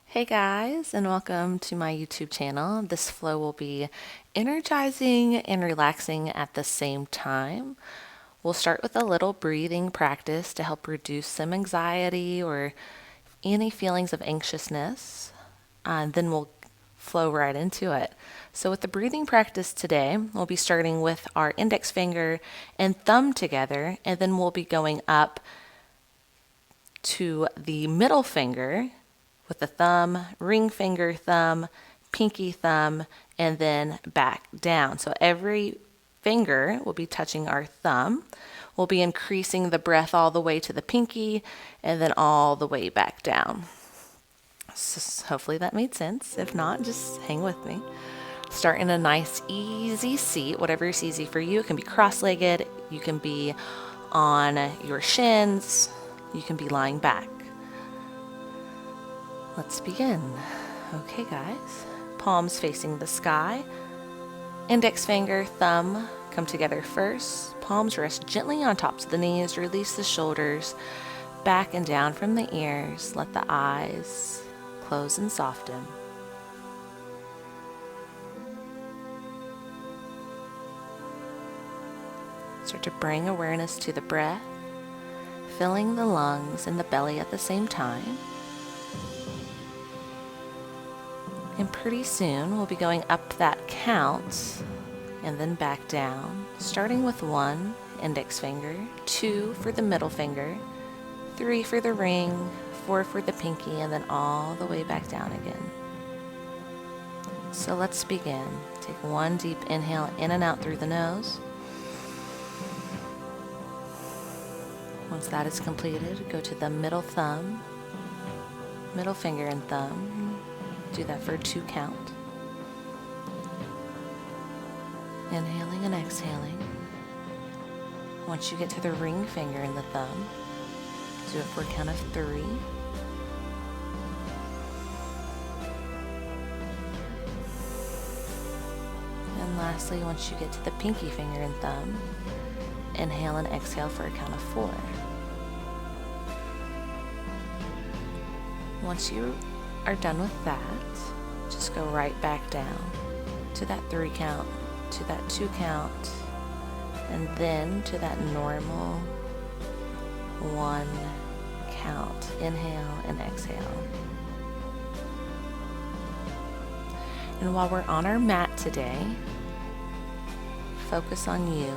Hey guys, and welcome to my YouTube channel. This flow will be energizing and relaxing at the same time. We'll start with a little breathing practice to help reduce some anxiety or any feelings of anxiousness, and then we'll flow right into it. So, with the breathing practice today, we'll be starting with our index finger and thumb together, and then we'll be going up to the middle finger with the thumb, ring finger, thumb, pinky thumb, and then back down. So every finger will be touching our thumb. We'll be increasing the breath all the way to the pinky and then all the way back down. So hopefully that made sense. If not, just hang with me. Start in a nice, easy seat, whatever is easy for you. It can be cross-legged, you can be on your shins, you can be lying back. Let's begin. Okay, guys. Palms facing the sky. Index finger, thumb come together first. Palms rest gently on tops of the knees. Release the shoulders back and down from the ears. Let the eyes close and soften. Start to bring awareness to the breath, filling the lungs and the belly at the same time. And pretty soon we'll be going up that count and then back down, starting with 1 index finger, 2 for the middle finger, 3 for the ring, 4 for the pinky, and then all the way back down again. So let's begin. Take 1 deep inhale in and out through the nose. Once that is completed, go to the middle thumb, middle finger and thumb. Do that for 2 count. Inhaling and exhaling. Once you get to the ring finger and the thumb, do it for a count of 3. And lastly, once you get to the pinky finger and thumb, inhale and exhale for a count of 4. Once you are done with that, just go right back down to that 3 count, to that 2 count, and then to that normal 1 count. Inhale and exhale. And while we're on our mat today, focus on you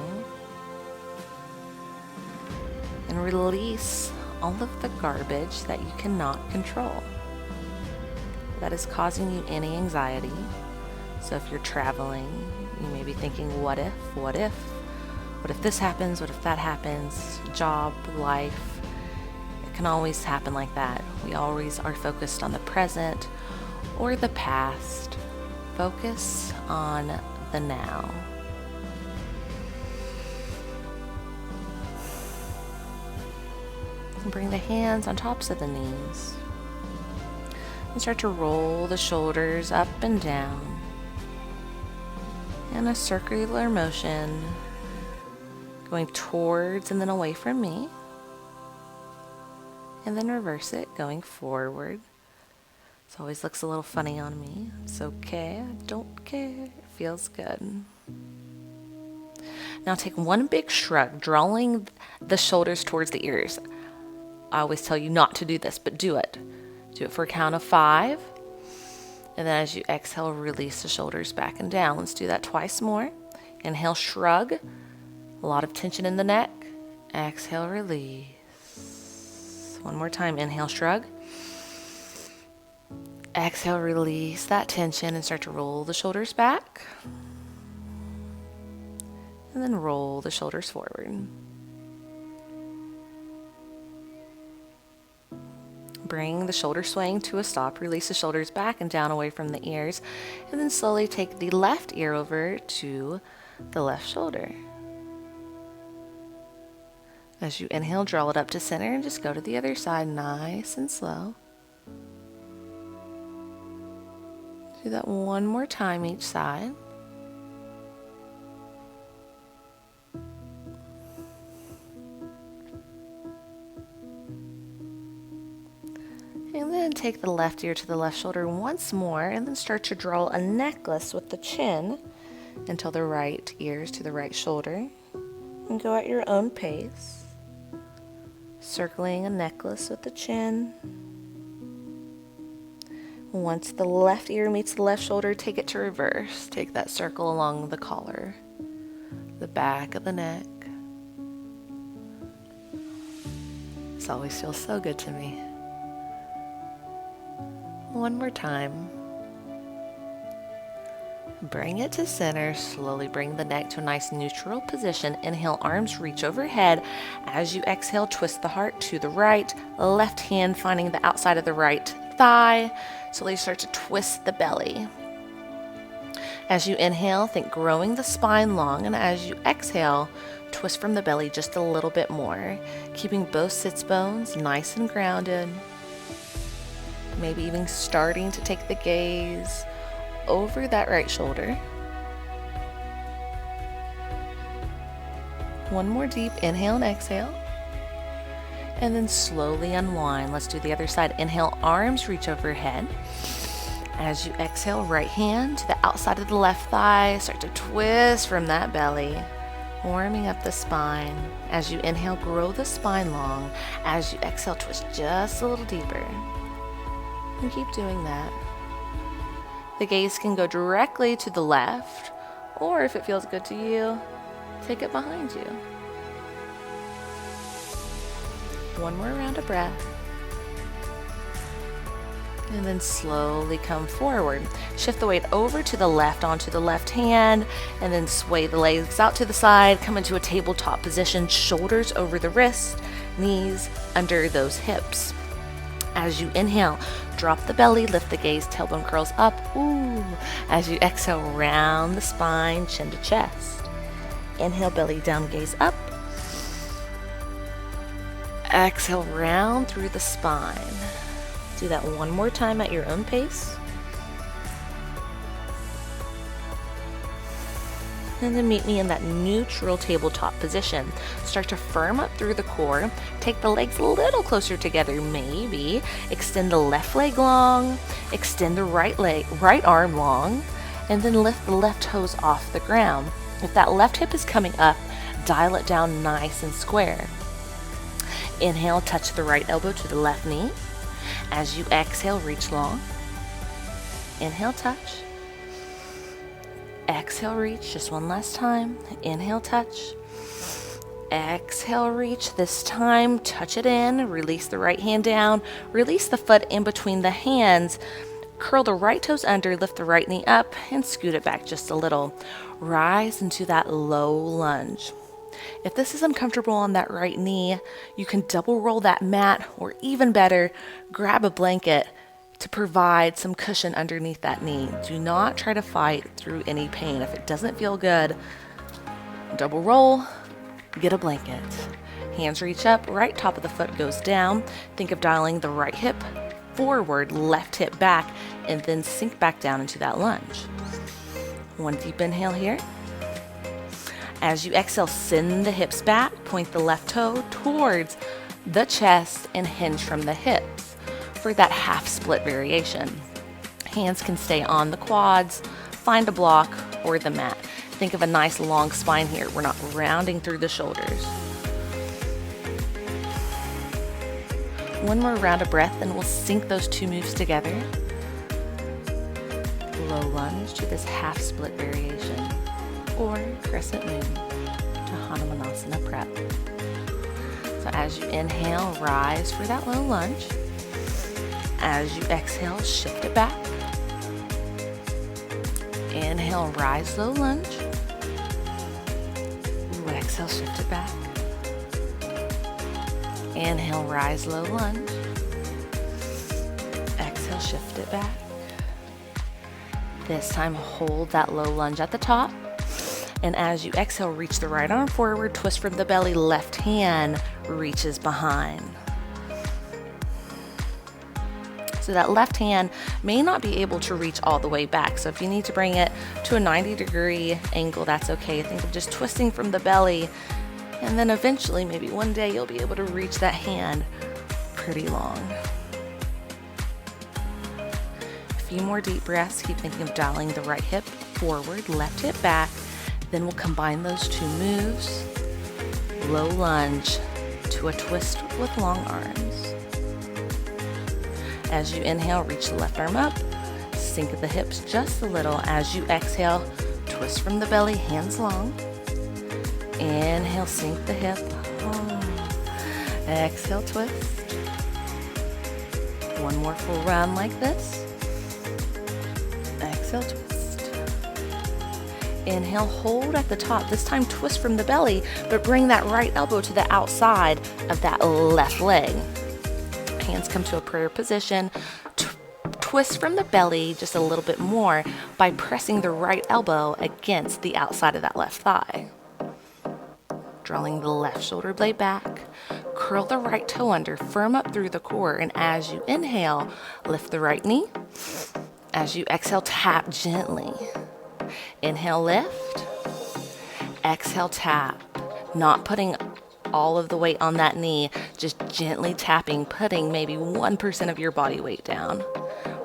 and release all of the garbage that you cannot control, that is causing you any anxiety. So if you're traveling, you may be thinking, what if this happens, what if that happens, job, life. It can always happen like that. We always are focused on the present or the past. Focus on the now. And bring the hands on tops of the knees. And start to roll the shoulders up and down in a circular motion, going towards and then away from me, and then reverse it, going forward. It always looks a little funny on me. It's okay, I don't care, it feels good. Now take 1 big shrug, drawing the shoulders towards the ears. I always tell you not to do this, but do it. Do it for a count of 5. And then as you exhale, release the shoulders back and down. Let's do that twice more. Inhale, shrug. A lot of tension in the neck. Exhale, release. 1 more time. Inhale, shrug. Exhale, release that tension and start to roll the shoulders back. And then roll the shoulders forward. Bring the shoulder swaying to a stop. Release the shoulders back and down away from the ears. And then slowly take the left ear over to the left shoulder. As you inhale, draw it up to center and just go to the other side nice and slow. Do that 1 more time each side. And And then take the left ear to the left shoulder once more, and then start to draw a necklace with the chin until the right ears to the right shoulder. And go at your own pace, circling a necklace with the chin. Once the left ear meets the left shoulder, take it to reverse. Take that circle along the collar, the back of the neck. This always feels so good to me. One more time. Bring it to center. Slowly bring the neck to a nice neutral position. Inhale, arms reach overhead. As you exhale, twist the heart to the right. Left hand finding the outside of the right thigh. Slowly start to twist the belly. As you inhale, think growing the spine long. And as you exhale, twist from the belly just a little bit more. Keeping both sits bones nice and grounded. Maybe even starting to take the gaze over that right shoulder. One more deep inhale and exhale. And then slowly unwind. Let's do the other side. Inhale, arms reach overhead. As you exhale, right hand to the outside of the left thigh. Start to twist from that belly, warming up the spine. As you inhale, grow the spine long. As you exhale, twist just a little deeper. And keep doing that. The gaze can go directly to the left, or if it feels good to you, take it behind you. One more round of breath. And then slowly come forward. Shift the weight over to the left onto the left hand, and then sway the legs out to the side. Come into a tabletop position, shoulders over the wrist, knees under those hips. As you inhale, drop the belly, lift the gaze, tailbone curls up. Ooh. As you exhale, round the spine, chin to chest. Inhale, belly down, gaze up. Exhale, round through the spine. Do that one more time at your own pace. And then meet me in that neutral tabletop position. Start to firm up through the core. Take the legs a little closer together, maybe. Extend the left leg long. Extend the right arm long. And then lift the left toes off the ground. If that left hip is coming up, dial it down nice and square. Inhale, touch the right elbow to the left knee. As you exhale, reach long. Inhale, touch. Exhale, reach. Just one last time. Inhale, touch. Exhale, reach. This time, touch it in. Release the right hand down. Release the foot in between the hands. Curl the right toes under, lift the right knee up, and scoot it back just a little. Rise into that low lunge. If this is uncomfortable on that right knee, you can double roll that mat, or even better, grab a blanket to provide some cushion underneath that knee. Do not try to fight through any pain. If it doesn't feel good, double roll, get a blanket. Hands reach up, right top of the foot goes down. Think of dialing the right hip forward, left hip back, and then sink back down into that lunge. One deep inhale here. As you exhale, send the hips back, point the left toe towards the chest, and hinge from the hips for that half split variation. Hands can stay on the quads, find a block or the mat. Think of a nice long spine here. We're not rounding through the shoulders. One more round of breath and we'll sync those two moves together. Low lunge to this half split variation, or crescent moon to Hanumanasana prep. So as you inhale, rise for that low lunge. As you exhale, shift it back. Inhale, rise, low lunge. Exhale, shift it back. Inhale, rise, low lunge. Exhale, shift it back. This time, hold that low lunge at the top. And as you exhale, reach the right arm forward, twist from the belly, left hand reaches behind. So that left hand may not be able to reach all the way back. So if you need to bring it to a 90-degree angle, that's okay. Think of just twisting from the belly. And then eventually, maybe one day, you'll be able to reach that hand pretty long. few more deep breaths. Keep thinking of dialing the right hip forward, left hip back. Then we'll combine those two moves. Low lunge to a twist with long arms. As you inhale, reach the left arm up. Sink the hips just a little. As you exhale, twist from the belly, hands long. Inhale, sink the hip. Exhale, twist. One more full round like this. Exhale, twist. Inhale, hold at the top. This time twist from the belly, but bring that right elbow to the outside of that left leg. Hands come to a prayer position. Twist from the belly just a little bit more by pressing the right elbow against the outside of that left thigh. Drawing the left shoulder blade back. Curl the right toe under, firm up through the core, and as you inhale, lift the right knee. As you exhale, tap gently. Inhale, lift. Exhale, tap. Not putting all of the weight on that knee, just gently tapping, putting maybe 1% of your body weight down.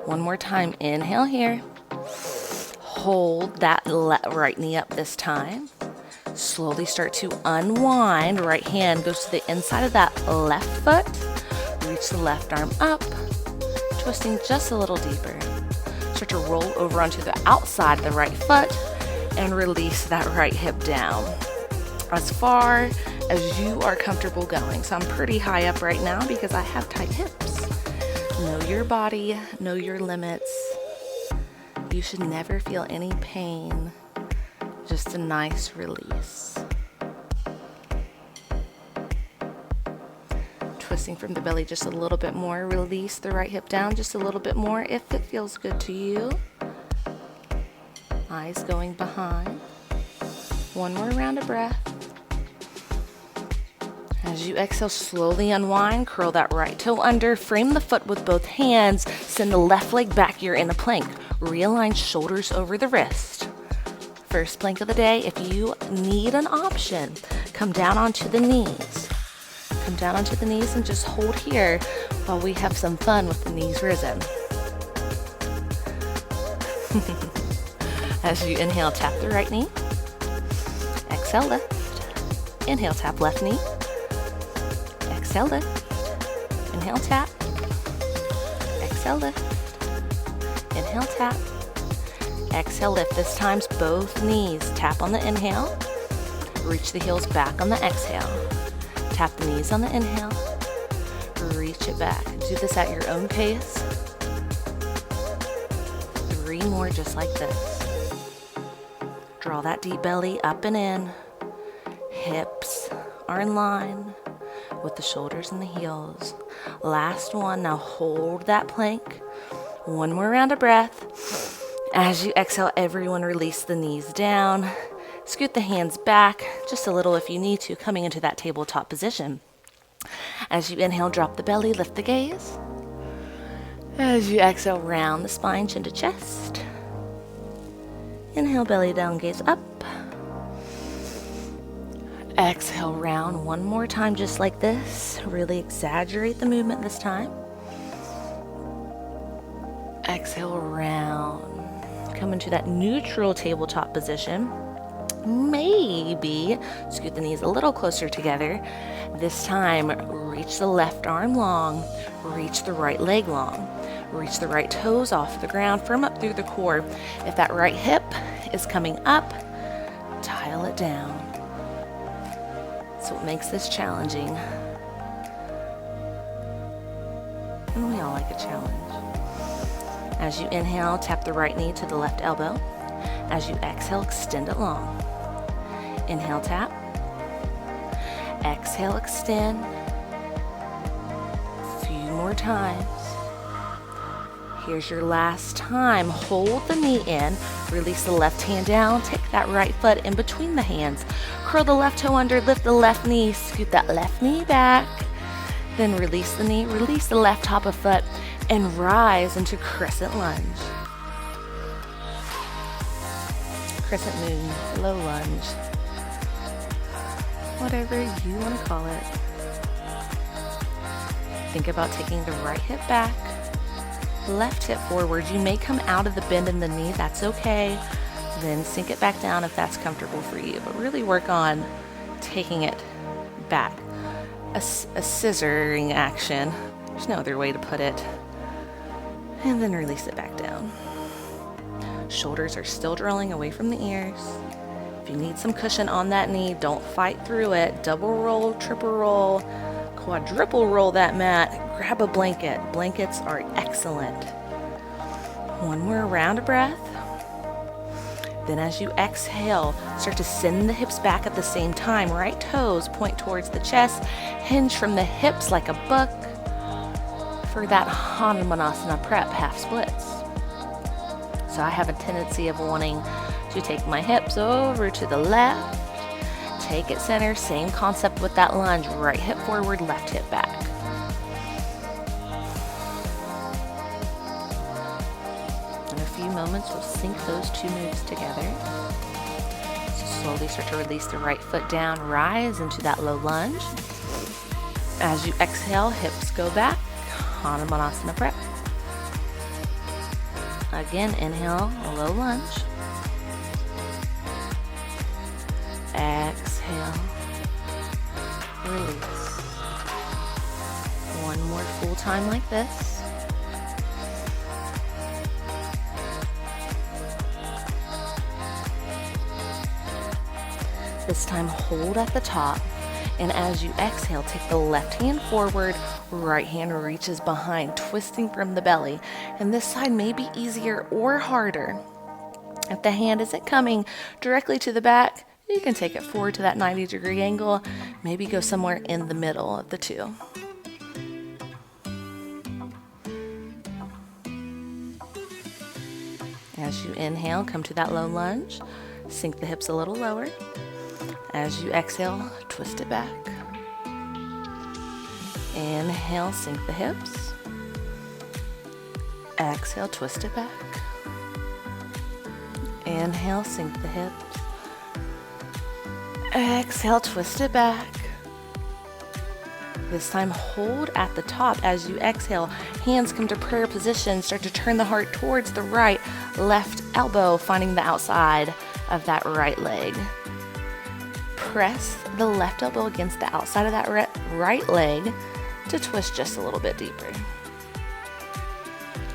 One more time, inhale here. Hold that right knee up this time. Slowly start to unwind. Right hand goes to the inside of that left foot. Reach the left arm up, twisting just a little deeper. Start to roll over onto the outside of the right foot and release that right hip down as far as you are comfortable going. So I'm pretty high up right now because I have tight hips. Know your body, know your limits. You should never feel any pain, just a nice release. Twisting from the belly just a little bit more. Release the right hip down just a little bit more if it feels good to you. Eyes going behind. One more round of breath. As you exhale, slowly unwind, curl that right toe under, frame the foot with both hands, send the left leg back, you're in a plank. Realign shoulders over the wrist. First plank of the day, if you need an option, come down onto the knees. Come down onto the knees and just hold here while we have some fun with the knees risen. As you inhale, tap the right knee. Exhale, lift. Inhale, tap left knee. Exhale, lift. Inhale, tap. Exhale, lift. Inhale, tap. Exhale, lift. This time's both knees. Tap on the inhale. Reach the heels back on the exhale. Tap the knees on the inhale. Reach it back. Do this at your own pace. 3 more just like this. Draw that deep belly up and in. Hips are in line with the shoulders and the heels. Last one. Now hold that plank. One more round of breath. As you exhale, everyone release the knees down. Scoot the hands back just a little if you need to, coming into that tabletop position. As you inhale, drop the belly, lift the gaze. As you exhale, round the spine, chin to chest. Inhale, belly down, gaze up. Exhale, round one more time just like this. Really exaggerate the movement this time. Exhale, round. Come into that neutral tabletop position. Maybe scoot the knees a little closer together. This time, reach the left arm long, reach the right leg long, reach the right toes off the ground, firm up through the core. If that right hip is coming up, dial it down. That's what makes this challenging. And we all like a challenge. As you inhale, tap the right knee to the left elbow. As you exhale, extend it long. Inhale, tap. Exhale, extend. A few more times. Here's your last time. Hold the knee in. Release the left hand down. Take that right foot in between the hands. Curl the left toe under. Lift the left knee. Scoot that left knee back. Then release the knee. Release the left top of foot. And rise into crescent lunge. Crescent moon, low lunge. Whatever you want to call it. Think about taking the right hip back. left hip forward. You may come out of the bend in the knee, that's okay. Then sink it back down if that's comfortable for you, but really work on taking it back. A scissoring action, there's no other way to put it. And then release it back down. Shoulders are still drilling away from the ears. If you need some cushion on that knee, don't fight through it. Double roll, triple roll, quadruple roll that mat. Grab a blanket. Blankets are excellent. One more round of breath. Then as you exhale, start to send the hips back at the same time. Right toes point towards the chest. Hinge from the hips like a book for that Hanumanasana prep half splits. So I have a tendency of wanting to take my hips over to the left, take it center, same concept with that lunge, right hip forward, left hip back. In a few moments, we'll sync those two moves together. So slowly start to release the right foot down, rise into that low lunge. As you exhale, hips go back, Hanumanasana prep. Again, inhale, a low lunge. Exhale, release. One more full time like this. This time, hold at the top. And as you exhale, take the left hand forward, right hand reaches behind, twisting from the belly. And this side may be easier or harder. If the hand isn't coming directly to the back, you can take it forward to that 90-degree angle, maybe go somewhere in the middle of the two. As you inhale, come to that low lunge, sink the hips a little lower. As you exhale, twist it back. Inhale, sink the hips. Exhale, twist it back. Inhale, sink the hips. Exhale, twist it back. This time, hold at the top. As you exhale, hands come to prayer position. Start to turn the heart towards the right, left elbow, finding the outside of that right leg. Press the left elbow against the outside of that right leg to twist just a little bit deeper.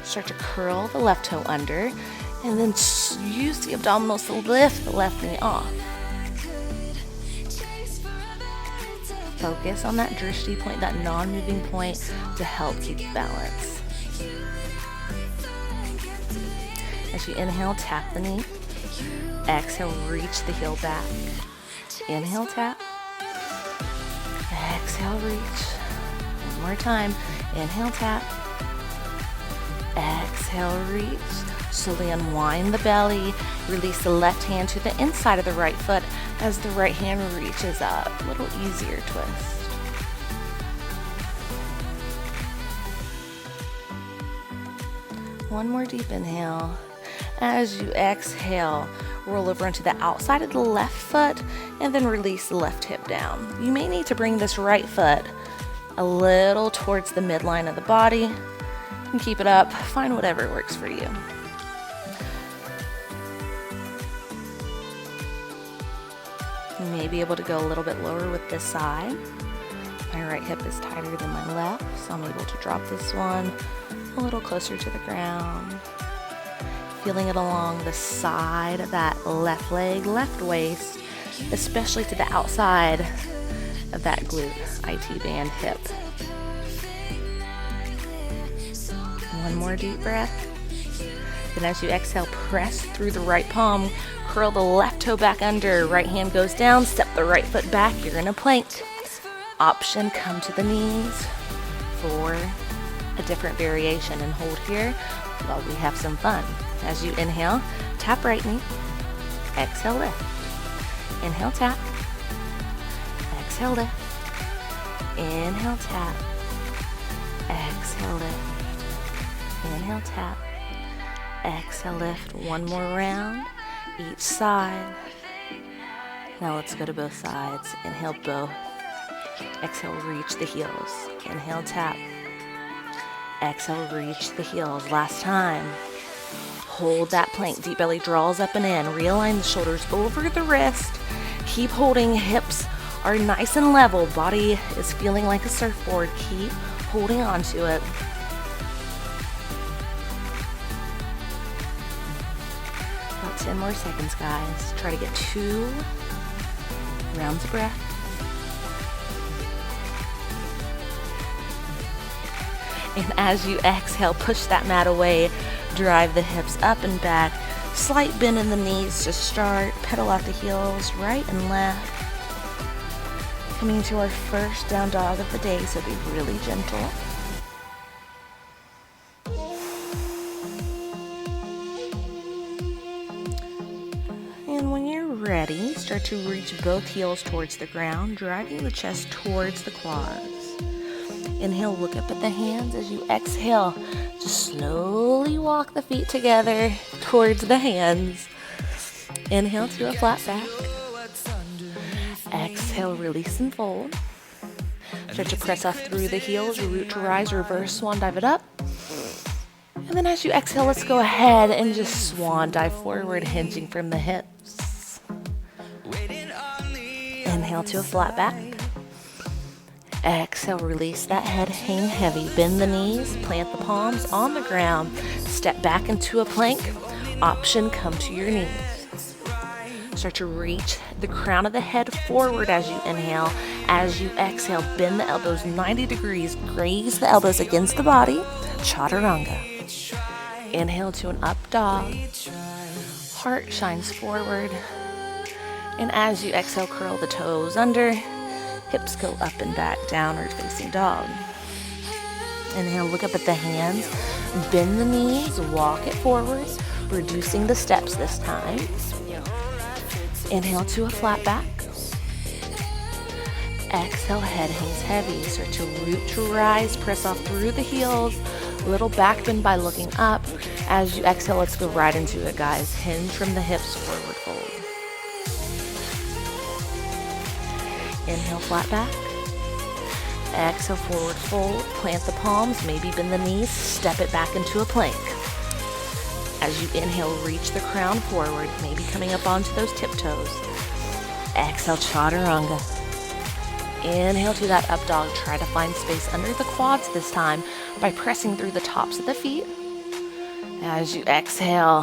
Start to curl the left toe under and then use the abdominals to lift the left knee off. Focus on that drishti point, that non-moving point, to help keep balance. As you inhale, tap the knee. Exhale, reach the heel back. Inhale, tap. Exhale, reach. One more time. Inhale, tap. Exhale, reach. Slowly unwind the belly. Release the left hand to the inside of the right foot as the right hand reaches up. A little easier twist. One more deep inhale. As you exhale, roll over into the outside of the left foot and then release the left hip down. You may need to bring this right foot a little towards the midline of the body and keep it up. Find whatever works for you. You may be able to go a little bit lower with this side. My right hip is tighter than my left, so I'm able to drop this one a little closer to the ground. Feeling it along the side of that left leg, left waist, especially to the outside of that glute, IT band hip. One more deep breath. Then as you exhale, press through the right palm, curl the left toe back under, right hand goes down, step the right foot back, you're in a plank. Option, come to the knees for a different variation and hold here while we have some fun. As you inhale, tap right knee, exhale lift. Inhale, tap, exhale lift. Inhale, tap, exhale lift. Inhale, tap, exhale lift. One more round, each side. Now let's go to both sides. Inhale, both. Exhale, reach the heels. Inhale, tap. Exhale, reach the heels. Last time. Hold that plank. Deep belly draws up and in. Realign the shoulders over the wrist. Keep holding. Hips are nice and level. Body is feeling like a surfboard. Keep holding on to it. About 10 more seconds, guys. Try to get 2 rounds of breath. And as you exhale, push that mat away. Drive the hips up and back. Slight bend in the knees to start. Pedal out the heels, right and left. Coming to our first down dog of the day, so be really gentle. And when you're ready, start to reach both heels towards the ground, driving the chest towards the quads. Inhale, look up at the hands. As you exhale, just slowly walk the feet together towards the hands. Inhale to a flat back. Exhale, release and fold. Start to press off through the heels, root to rise, reverse swan dive it up. And then as you exhale, let's go ahead and just swan dive forward, hinging from the hips. Inhale to a flat back. Exhale, release that head, hang heavy. Bend the knees, plant the palms on the ground. Step back into a plank. Option, come to your knees. Start to reach the crown of the head forward as you inhale. As you exhale, bend the elbows 90 degrees. Graze the elbows against the body. Chaturanga. Inhale to an up dog. Heart shines forward. And as you exhale, curl the toes under. Hips go up and back, downward facing dog. Inhale, look up at the hands. Bend the knees, walk it forward, reducing the steps this time. Inhale to a flat back. Exhale, head hangs heavy. Start to root to rise, press off through the heels. Little back bend by looking up. As you exhale, let's go right into it, guys. Hinge from the hips, forward fold. Inhale, flat back. Exhale, forward fold. Plant the palms, maybe bend the knees. Step it back into a plank. As you inhale, reach the crown forward, maybe coming up onto those tiptoes. Exhale, chaturanga. Inhale to that up dog. Try to find space under the quads this time by pressing through the tops of the feet. As you exhale,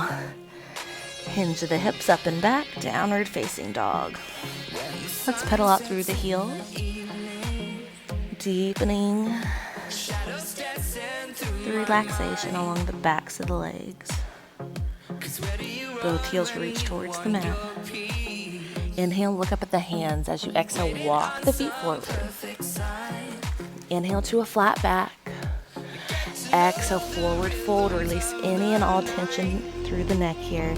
hinge the hips up and back, downward facing dog. Let's pedal out through the heels, deepening the relaxation along the backs of the legs. Both heels reach towards the mat. Inhale, look up at the hands. As you exhale, walk the feet forward. Inhale to a flat back. Exhale, forward fold. Release any and all tension through the neck here.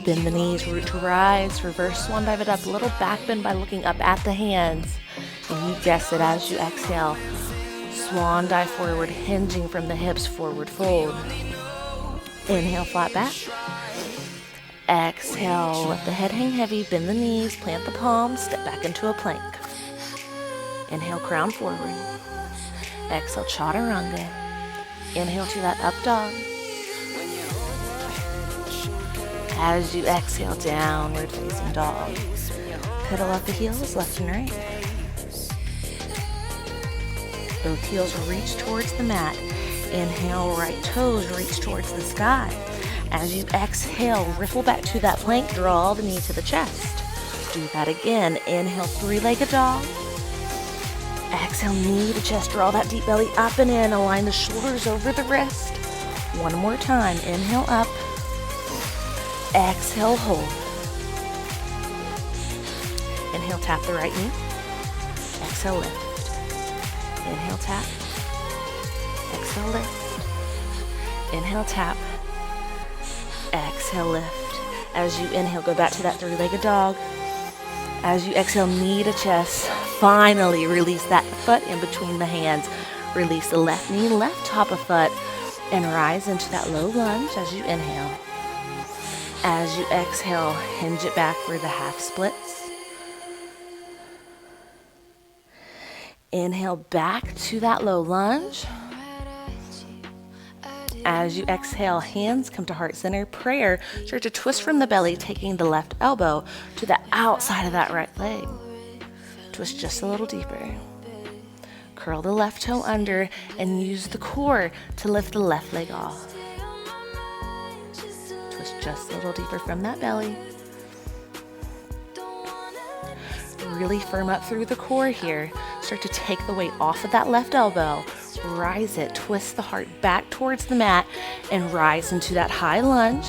Bend the knees, root to rise, reverse swan dive it up. Little back bend by looking up at the hands. And you guessed it, as you exhale, swan dive forward, hinging from the hips, forward fold. Inhale, flat back. Exhale, let the head hang heavy, bend the knees, plant the palms, step back into a plank. Inhale, crown forward. Exhale, chaturanga. Inhale to that up dog. As you exhale, downward facing dog. Pedal out the heels, left and right. Both heels reach towards the mat. Inhale, right toes reach towards the sky. As you exhale, riffle back to that plank, draw the knee to the chest. Do that again. Inhale, three-legged dog. Exhale, knee to chest, draw that deep belly up and in. Align the shoulders over the wrist. One more time. Inhale, up. Exhale, hold. Inhale, tap the right knee. Exhale, lift. Inhale, tap. Exhale, lift. Inhale, tap. Exhale, lift. As you inhale, go back to that three-legged dog. As you exhale, knee to chest. Finally, release that foot in between the hands. Release the left knee, left top of foot, and rise into that low lunge as you inhale. As you exhale, hinge it back for the half splits. Inhale back to that low lunge. As you exhale, hands come to heart center. Prayer, start to twist from the belly, taking the left elbow to the outside of that right leg. Twist just a little deeper. Curl the left toe under and use the core to lift the left leg off. Twist just a little deeper from that belly. Really firm up through the core here. Start to take the weight off of that left elbow. Rise it, twist the heart back towards the mat and rise into that high lunge.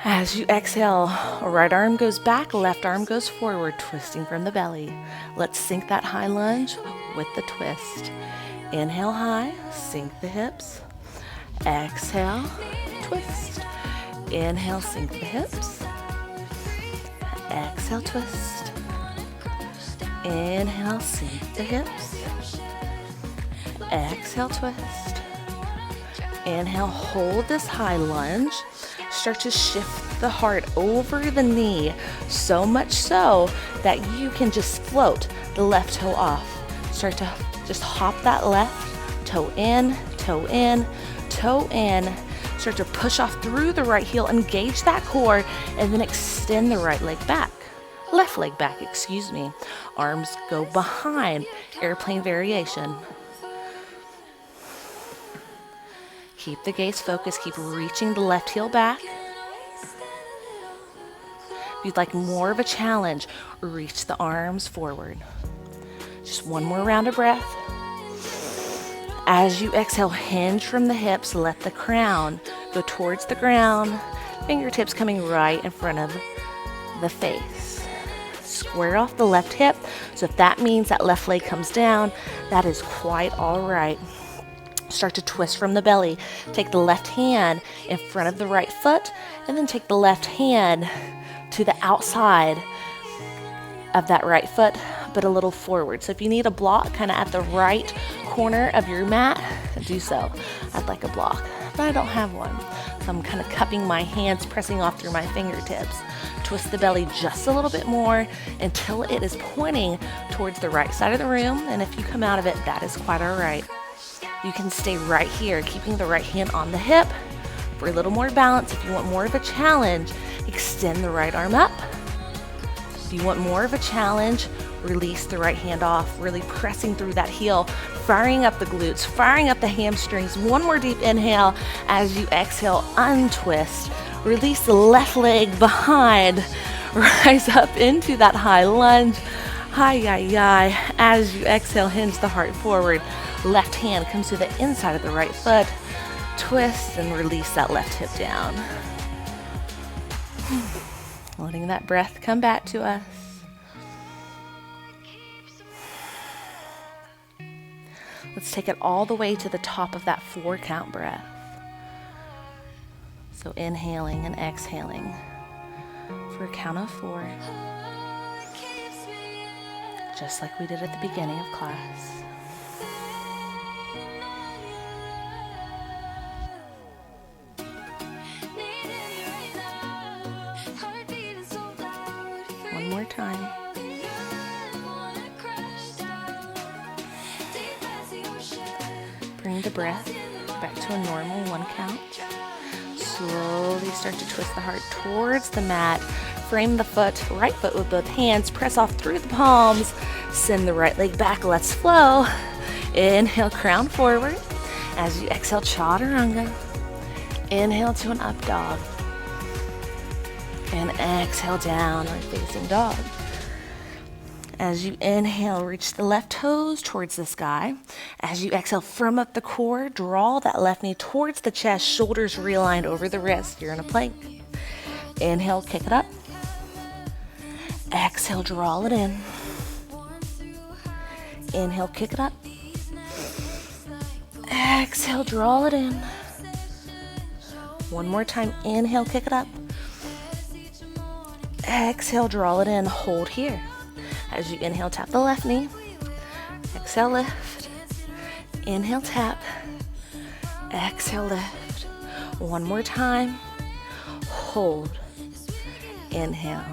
As you exhale, right arm goes back, left arm goes forward, twisting from the belly. Let's sink that high lunge with the twist. Inhale high, sink the hips. Exhale, twist. Inhale, sink the hips. Exhale, twist. Inhale, sink the hips. Exhale, twist. Inhale, hold this high lunge. Start to shift the heart over the knee, so much so that you can just float the left toe off. Start to just hop that left toe in, toe in, toe in. Start to push off through the right heel, engage that core, and then extend the right leg back. Left leg back, excuse me. Arms go behind, airplane variation. Keep the gaze focused, keep reaching the left heel back. If you'd like more of a challenge, reach the arms forward. Just one more round of breath. As you exhale, hinge from the hips, let the crown go towards the ground, fingertips coming right in front of the face. Square off the left hip, so if that means that left leg comes down, that is quite all right. Start to twist from the belly. Take the left hand in front of the right foot, and then take the left hand to the outside of that right foot, but a little forward. So if you need a block kind of at the right corner of your mat, do so. I'd like a block, but I don't have one. So I'm kind of cupping my hands, pressing off through my fingertips. Twist the belly just a little bit more until it is pointing towards the right side of the room. And if you come out of it, that is quite all right. You can stay right here, keeping the right hand on the hip for a little more balance. If you want more of a challenge, extend the right arm up. If you want more of a challenge, release the right hand off, really pressing through that heel, firing up the glutes, firing up the hamstrings. One more deep inhale. As you exhale, untwist. Release the left leg behind. Rise up into that high lunge. Hi. As you exhale, hinge the heart forward. Left hand comes to the inside of the right foot. Twist and release that left hip down. Letting that breath come back to us. Let's take it all the way to the top of that 4-count breath. So inhaling and exhaling for a count of 4. Just like we did at the beginning of class. One more time. Bring the breath back to a normal 1 count. Slowly start to twist the heart towards the mat. Frame the right foot with both hands. Press off through the palms. Send the right leg back. Let's flow. Inhale, crown forward. As you exhale, chaturanga. Inhale to an up dog. And exhale, downward facing dog. As you inhale, reach the left toes towards the sky. As you exhale, firm up the core. Draw that left knee towards the chest. Shoulders realigned over the wrist. You're in a plank. Inhale, kick it up. Exhale, draw it in. Inhale, kick it up. Exhale, draw it in. One more time. Inhale, kick it up. Exhale, draw it in. Hold here. As you inhale, tap the left knee. Exhale, lift. Inhale, tap. Exhale, lift. One more time. Hold. Inhale.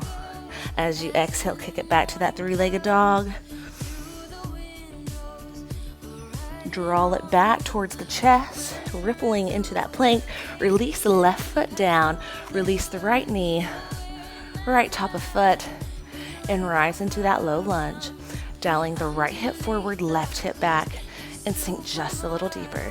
As you exhale, kick it back to that 3-legged dog. Draw it back towards the chest, rippling into that plank. Release the left foot down. Release the right knee, right top of foot, and rise into that low lunge. Dialing the right hip forward, left hip back, and sink just a little deeper.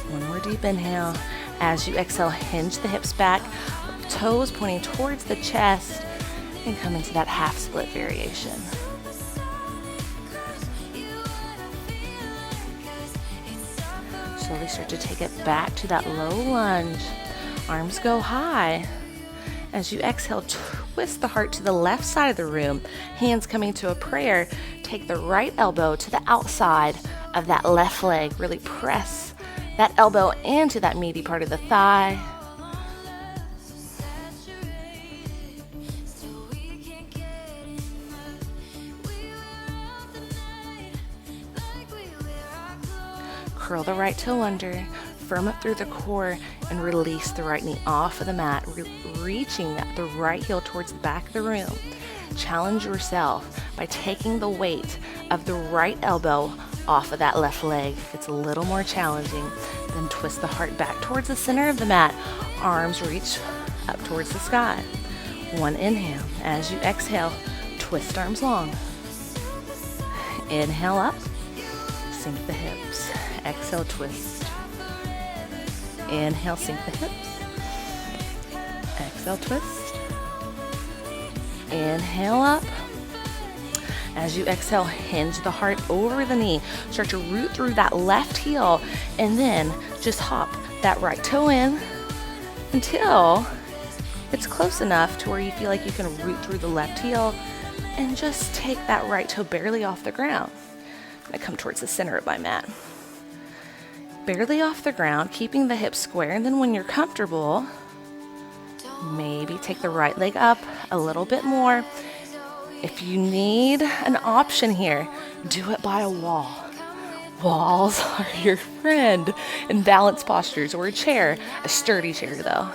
One more deep inhale. As you exhale, hinge the hips back, toes pointing towards the chest, and come into that half split variation. Slowly start to take it back to that low lunge. Arms go high. As you exhale, twist the heart to the left side of the room. Hands coming to a prayer. Take the right elbow to the outside of that left leg. Really press that elbow into that meaty part of the thigh. Curl the right toe under, firm up through the core, and release the right knee off of the mat, reaching the right heel towards the back of the room. Challenge yourself by taking the weight of the right elbow off of that left leg. If it's a little more challenging, then twist the heart back towards the center of the mat. Arms reach up towards the sky. One inhale. As you exhale, twist arms long. Inhale up, sink the hips. Exhale, twist. Inhale, sink the hips. Exhale, twist. Inhale up. As you exhale, hinge the heart over the knee. Start to root through that left heel, and then just hop that right toe in until it's close enough to where you feel like you can root through the left heel, and just take that right toe barely off the ground. I'm gonna come towards the center of my mat. Barely off the ground, keeping the hips square, and then when you're comfortable, maybe take the right leg up a little bit more. If you need an option here, do it by a wall. Walls are your friend in balance postures, or a chair, a sturdy chair though.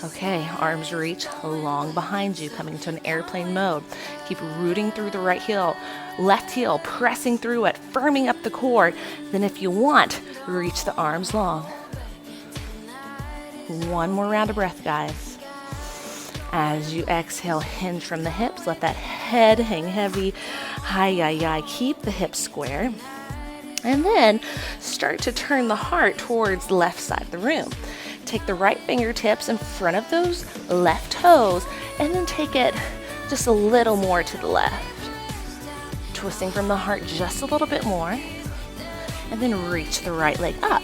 Okay, arms reach long behind you, coming to an airplane mode. Keep rooting through the right heel, left heel, pressing through it, firming up the core. Then if you want, reach the arms long. One more round of breath, guys. As you exhale, hinge from the hips, let that head hang heavy. Hi. Keep the hips square. And then start to turn the heart towards the left side of the room. Take the right fingertips in front of those left toes, and then take it just a little more to the left. Twisting from the heart just a little bit more, and then reach the right leg up.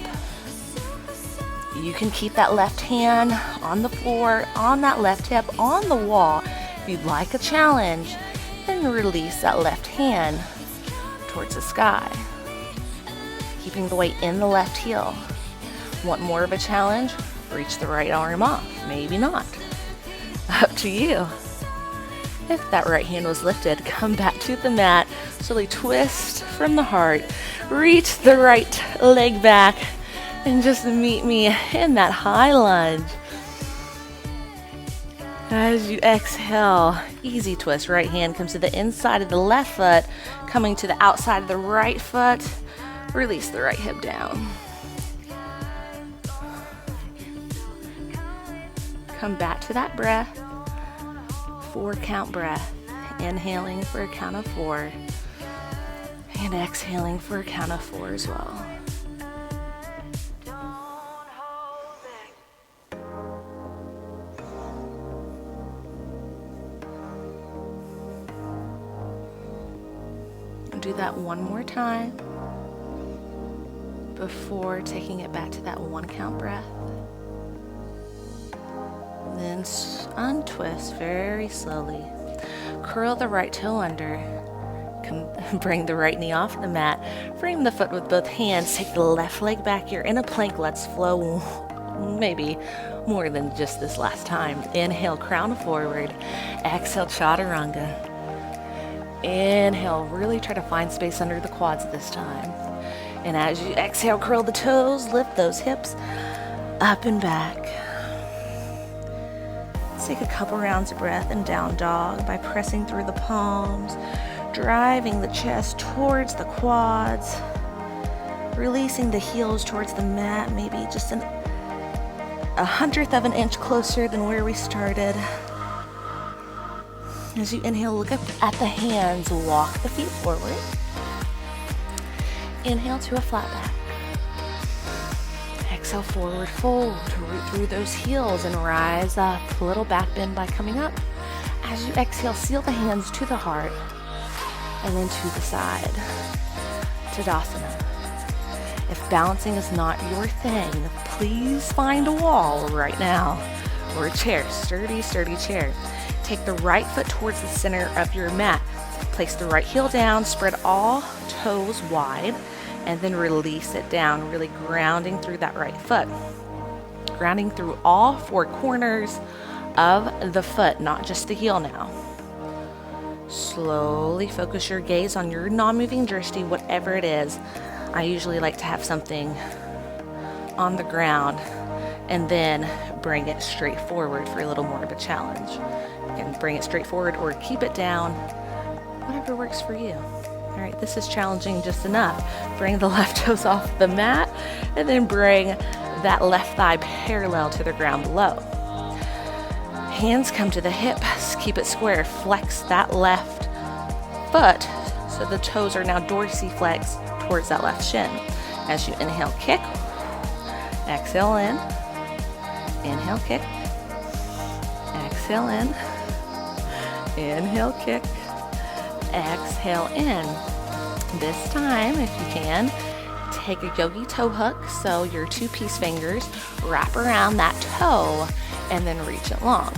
You can keep that left hand on the floor, on that left hip, on the wall. If you'd like a challenge, then release that left hand towards the sky, keeping the weight in the left heel. Want more of a challenge? Reach the right arm off. Maybe not. Up to you. If that right hand was lifted, come back to the mat. Slowly twist from the heart. Reach the right leg back and just meet me in that high lunge. As you exhale, easy twist. Right hand comes to the inside of the left foot, coming to the outside of the right foot. Release the right hip down. Come back to that breath. 4 count breath. Inhaling for a count of 4. And exhaling for a count of 4 as well. Do that one more time before taking it back to that 1 count breath. Then untwist very slowly. Curl the right toe under. Bring the right knee off the mat. Frame the foot with both hands. Take the left leg back. You're in a plank. Let's flow maybe more than just this last time. Inhale, crown forward. Exhale, chaturanga. Inhale, really try to find space under the quads this time. And as you exhale, curl the toes. Lift those hips up and back. take a couple rounds of breath in down dog by pressing through the palms, driving the chest towards the quads, releasing the heels towards the mat, maybe just a hundredth of an inch closer than where we started. As you inhale, look up at the hands, walk the feet forward. Inhale to a flat back. Exhale, forward fold, root through those heels and rise up. A little back bend by coming up. As you exhale, seal the hands to the heart and then to the side. Tadasana. If balancing is not your thing, please find a wall right now or a chair, sturdy chair. Take the right foot towards the center of your mat. Place the right heel down, spread all toes wide, and then release it down, really grounding through that right foot. Grounding through all four corners of the foot, not just the heel now. Slowly focus your gaze on your non-moving drishti, whatever it is. I usually like to have something on the ground and then bring it straight forward for a little more of a challenge. You can bring it straight forward or keep it down, whatever works for you. All right, this is challenging just enough. Bring the left toes off the mat and then bring that left thigh parallel to the ground below. Hands come to the hips, keep it square. Flex that left foot so the toes are now dorsiflex towards that left shin. As you inhale, kick. Exhale in. Inhale, kick. Exhale in. Inhale, kick. Exhale in. This time, if you can, take a yogi toe hook, so your two-piece fingers wrap around that toe and then reach it long.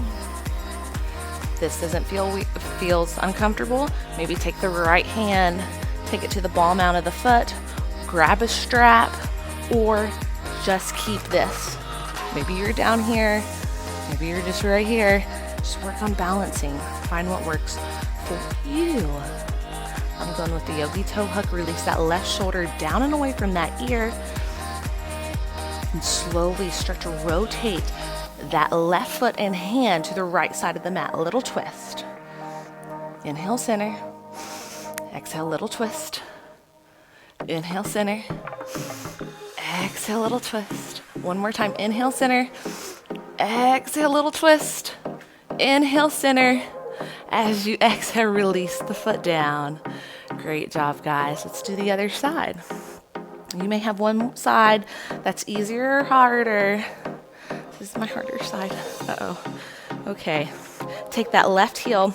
This doesn't feels uncomfortable, maybe take the right hand, take it to the ball mount of the foot, grab a strap, or just keep this. Maybe you're down here, maybe you're just right here. Just work on balancing. Find what works for you. I'm going with the yogi toe hook. Release that left shoulder down and away from that ear. And slowly start to rotate that left foot and hand to the right side of the mat. A little twist. Inhale, center. Exhale, little twist. Inhale, center. Exhale, little twist. One more time. Inhale, center. Exhale, little twist. Inhale, center. As you exhale, release the foot down. Great job, guys. Let's do the other side. You may have one side that's easier or harder. This is my harder side. Uh-oh. Okay. Take that left heel.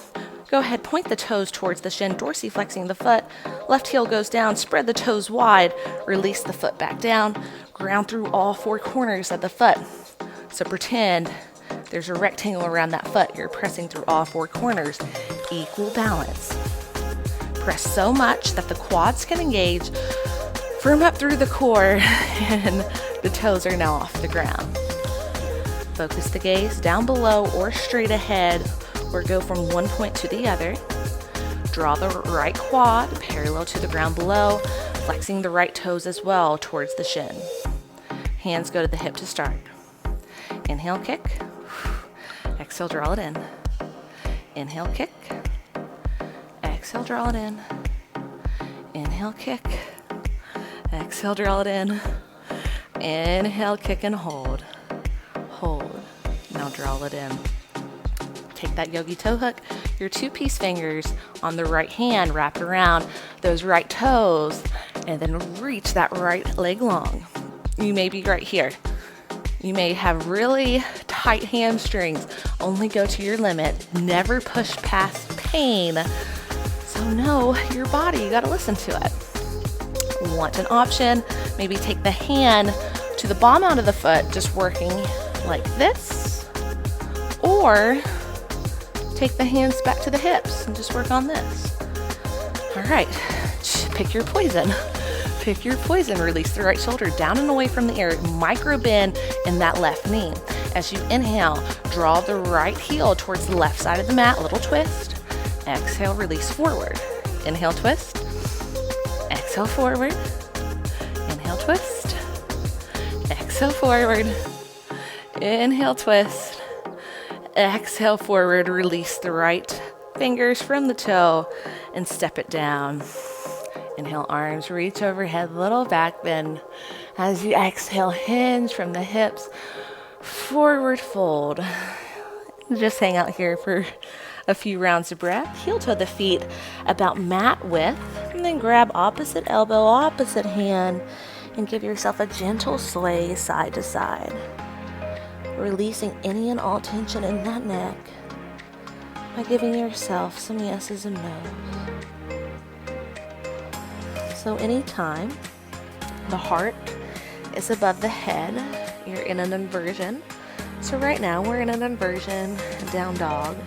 Go ahead, point the toes towards the shin, dorsiflexing the foot. Left heel goes down, spread the toes wide, release the foot back down, ground through all four corners of the foot. So pretend there's a rectangle around that foot. You're pressing through all four corners. Equal balance. Press so much that the quads can engage, firm up through the core, and the toes are now off the ground. Focus the gaze down below or straight ahead, or go from one point to the other. Draw the right quad parallel to the ground below, flexing the right toes as well towards the shin. Hands go to the hip to start. Inhale, kick. Exhale, draw it in. Inhale, kick. Exhale, draw it in. Inhale, kick. Exhale, draw it in. Inhale, kick, and hold. Hold. Now draw it in. Take that yogi toe hook, your two-piece fingers on the right hand, wrap around those right toes, and then reach that right leg long. You may be right here. You may have really tight hamstrings. Only go to your limit. Never push past pain. So know your body. You got to listen to it. Want an option? Maybe take the hand to the ball mount of the foot, just working like this. Or take the hands back to the hips and just work on this. All right, pick your poison. Pick your poison. Release the right shoulder down and away from the ear. Micro bend in that left knee. As you inhale, draw the right heel towards the left side of the mat. Little twist. Exhale, release forward. Inhale, twist. Exhale, forward. Inhale, twist. Exhale, forward. Inhale, twist. Exhale forward, release the right fingers from the toe and step it down. Inhale, arms reach overhead, little back bend. As you exhale, hinge from the hips, forward fold. Just hang out here for a few rounds of breath. Heel toe the feet about mat width, and then grab opposite elbow, opposite hand, and give yourself a gentle sway side to side. Releasing any and all tension in that neck by giving yourself some yeses and nos. So anytime the heart is above the head, you're in an inversion. So right now we're in an inversion, down dog.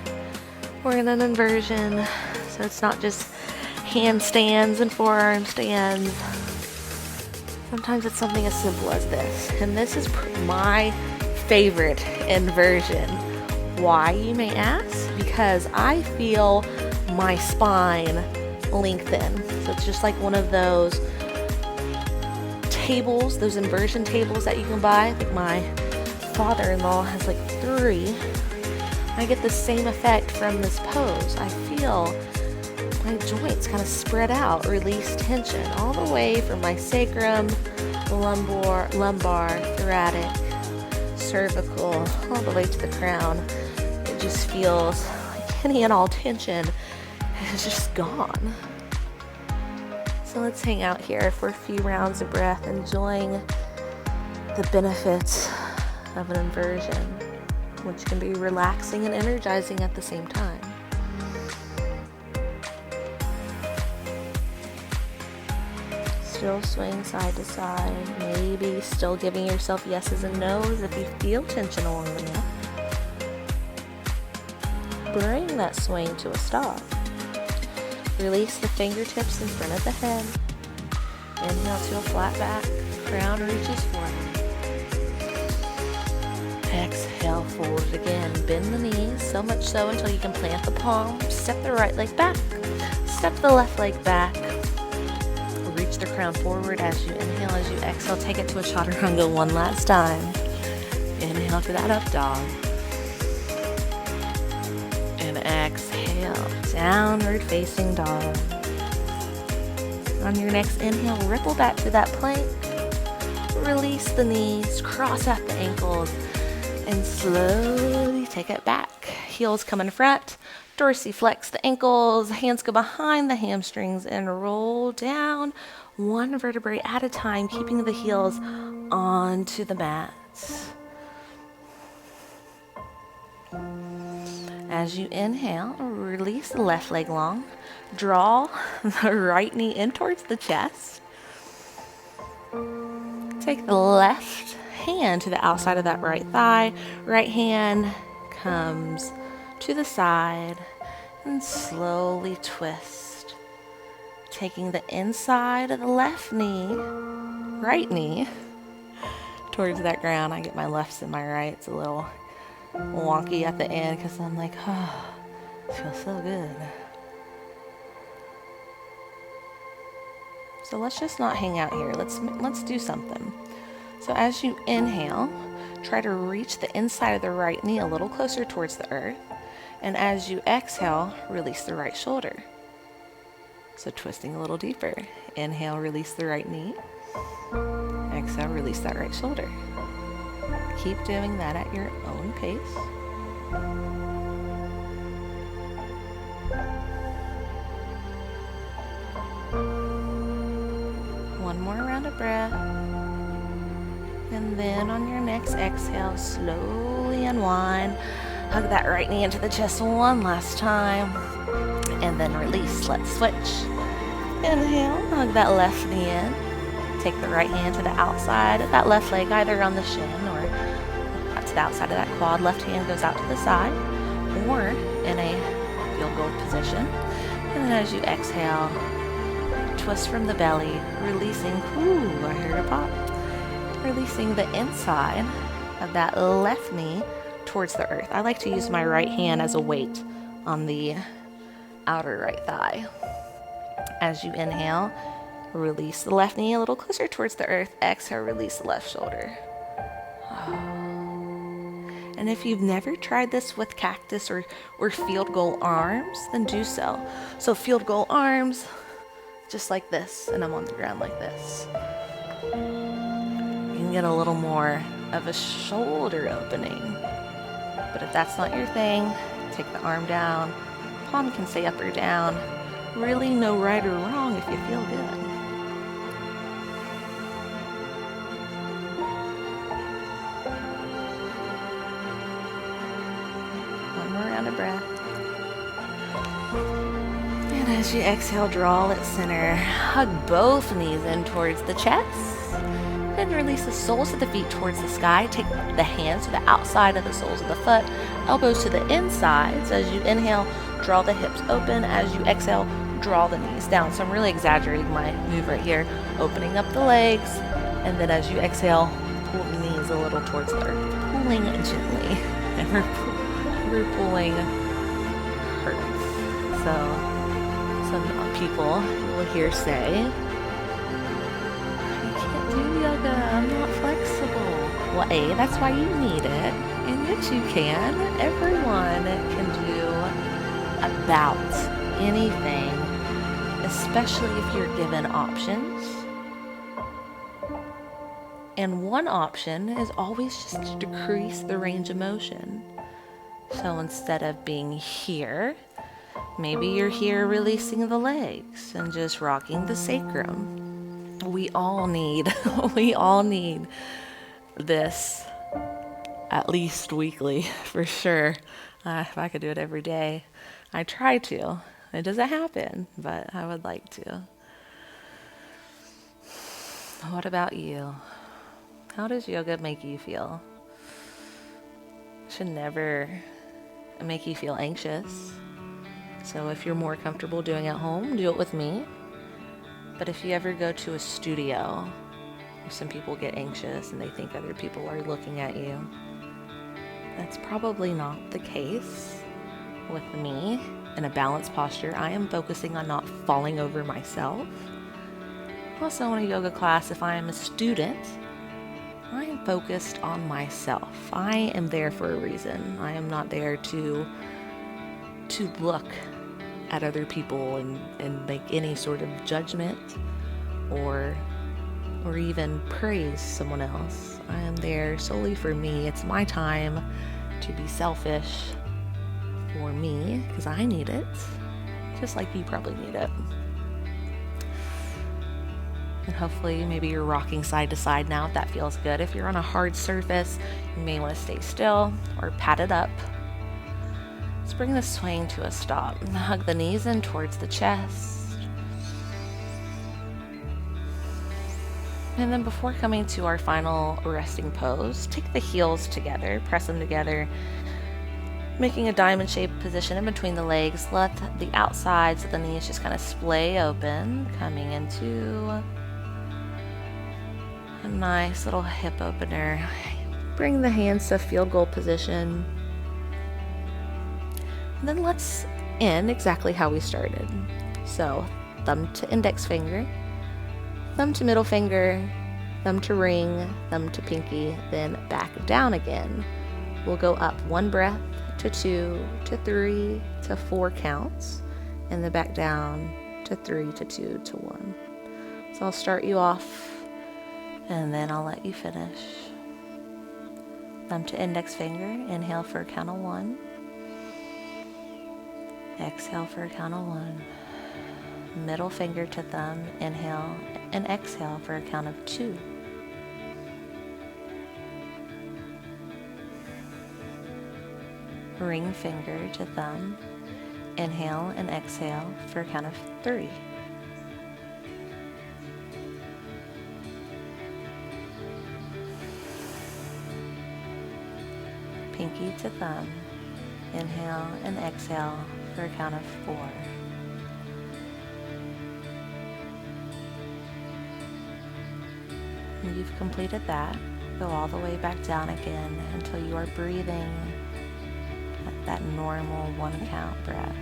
We're in an inversion, so it's not just handstands and forearm stands. Sometimes it's something as simple as this. And this is my favorite inversion. Why, you may ask? Because I feel my spine lengthen. So it's just like one of those tables, those inversion tables that you can buy. I think my father-in-law has like 3. I get the same effect from this pose. I feel my joints kind of spread out, release tension all the way from my sacrum, lumbar, thoracic, cervical, all the way to the crown. It just feels like any and all tension is just gone. So let's hang out here for a few rounds of breath, enjoying the benefits of an inversion, which can be relaxing and energizing at the same time. Still swaying side to side, maybe still giving yourself yeses and nos if you feel tension along the neck. Bring that swaying to a stop. Release the fingertips in front of the head. Inhale to a flat back, crown reaches forward. Exhale, forward again. Bend the knees, so much so until you can plant the palms. Step the right leg back. Step the left leg back. Reach the crown forward as you inhale. As you exhale, take it to a chaturanga one last time. Inhale to that up dog. And exhale, downward facing dog. On your next inhale, ripple back to that plank. Release the knees, cross out the ankles, and slowly take it back. Heels come in front, dorsiflex the ankles, hands go behind the hamstrings, and roll down one vertebrae at a time, keeping the heels onto the mats. As you inhale, release the left leg long. Draw the right knee in towards the chest. Take the left hand to the outside of that right thigh. Right hand comes to the side and slowly twist. Taking the inside of the left knee, right knee, towards that ground. I get my lefts and my rights a little wonky at the end because I'm like, oh, it feels so good. So let's just not hang out here. Let's do something. So as you inhale, try to reach the inside of the right knee a little closer towards the earth. And as you exhale, release the right shoulder. So twisting a little deeper. Inhale, release the right knee. Exhale, release that right shoulder. Keep doing that at your own pace. One more round of breath. And then on your next exhale, slowly unwind. Hug that right knee into the chest one last time. And then release. Let's switch. Inhale, hug that left knee in. Take the right hand to the outside of that left leg, either on the shin or to the outside of that quad. Left hand goes out to the side or in a field goal position. And then as you exhale, twist from the belly, releasing, ooh, I heard a pop. Releasing the inside of that left knee towards the earth. I like to use my right hand as a weight on the outer right thigh. As you inhale, release the left knee a little closer towards the earth. Exhale, release the left shoulder. And if you've never tried this with cactus or field goal arms, then do so. So field goal arms, just like this, and I'm on the ground like this. You can get a little more of a shoulder opening. But if that's not your thing, take the arm down. Palm can stay up or down. Really no right or wrong if you feel good. One more round of breath. And as you exhale, draw at center. Hug both knees in towards the chest. And release the soles of the feet towards the sky. Take the hands to the outside of the soles of the foot, elbows to the insides. As you inhale, draw the hips open. As you exhale, draw the knees down. So I'm really exaggerating my move right here, opening up the legs. And then as you exhale, pull the knees a little towards the earth, pulling gently. And we're pulling hurts. So some people you will hear say, do yoga, I'm not flexible. Well, A, that's why you need it, and yet you can. Everyone can do about anything, especially if you're given options. And one option is always just to decrease the range of motion. So instead of being here, maybe you're here releasing the legs and just rocking the sacrum. We all need this at least weekly, for sure. If I could do it every day, I try to. It doesn't happen, but I would like to. What about you? How does yoga make you feel? It should never make you feel anxious. So if you're more comfortable doing it at home, do it with me. But if you ever go to a studio, some people get anxious and they think other people are looking at you. That's probably not the case with me. In a balanced posture, I am focusing on not falling over myself. Also in a yoga class, if I am a student, I am focused on myself. I am there for a reason. I am not there to look at other people and make any sort of judgment or even praise someone else. I am there solely for me. It's my time to be selfish for me because I need it, just like you probably need it. And hopefully maybe you're rocking side to side now if that feels good. If you're on a hard surface, you may want to stay still or pat it up. Let's bring the swing to a stop. Hug the knees in towards the chest. And then before coming to our final resting pose, take the heels together, press them together, making a diamond-shaped position in between the legs. Let the outsides of the knees just kind of splay open, coming into a nice little hip opener. Bring the hands to field goal position. And then let's end exactly how we started. So thumb to index finger, thumb to middle finger, thumb to ring, thumb to pinky, then back down again. We'll go up one breath to 2 to 3 to 4 counts, and then back down to 3 to 2 to 1. So I'll start you off, and then I'll let you finish. Thumb to index finger, inhale for a count of 1. Exhale for a count of 1. Middle finger to thumb, inhale, and exhale for a count of 2. Ring finger to thumb, inhale and exhale for a count of 3. Pinky to thumb, inhale and exhale for a count of 4. When you've completed that, go all the way back down again until you are breathing at that normal 1 count breath.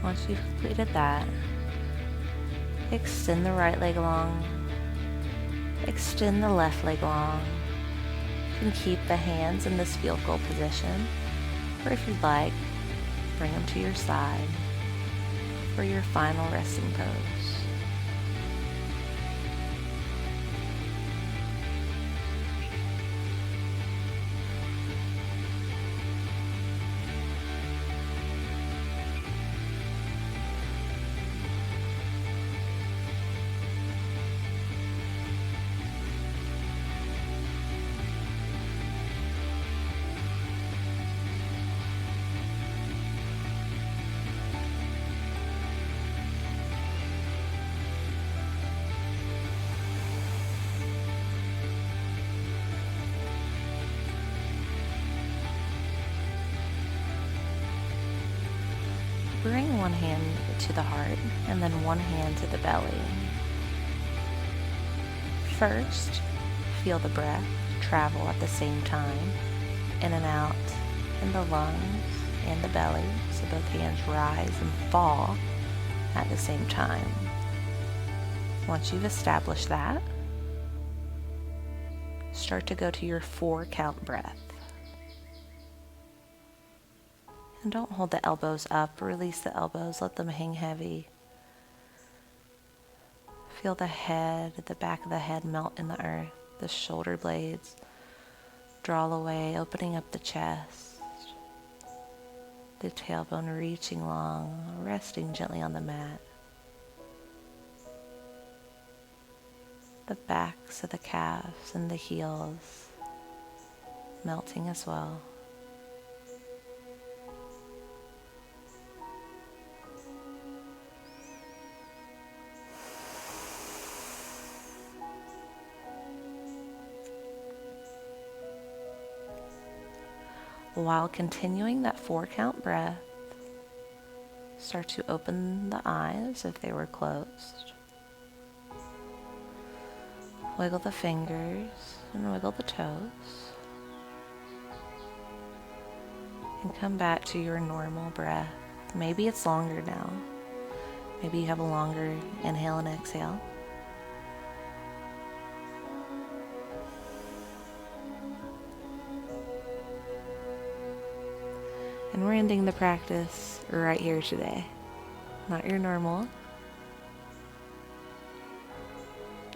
Once you've completed that, extend the right leg long, extend the left leg long. You can keep the hands in this field goal position, or if you'd like, bring them to your side for your final resting pose. Bring one hand to the heart and then one hand to the belly. First, feel the breath travel at the same time, in and out in the lungs and the belly, so both hands rise and fall at the same time. Once you've established that, start to go to your 4-count breath. And don't hold the elbows up. Release the elbows. Let them hang heavy. Feel the head, the back of the head melt in the earth. The shoulder blades draw away, opening up the chest. The tailbone reaching long, resting gently on the mat. The backs of the calves and the heels melting as well. While continuing that 4-count breath, start to open the eyes if they were closed. Wiggle the fingers and wiggle the toes. And come back to your normal breath. Maybe it's longer now. Maybe you have a longer inhale and exhale. And we're ending the practice right here today. Not your normal.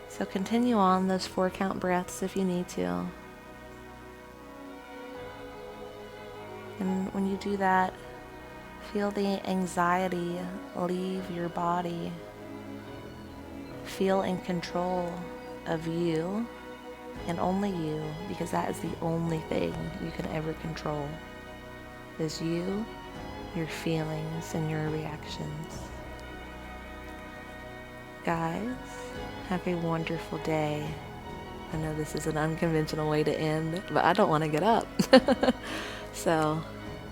So continue on those 4-count breaths if you need to. And when you do that, feel the anxiety leave your body. Feel in control of you and only you, because that is the only thing you can ever control. Is you, your feelings, and your reactions. Guys, have a wonderful day. I know this is an unconventional way to end, but I don't want to get up. So,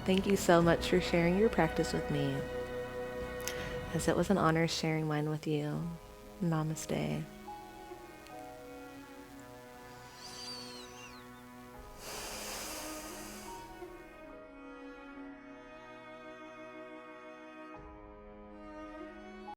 thank you so much for sharing your practice with me, as it was an honor sharing mine with you. Namaste.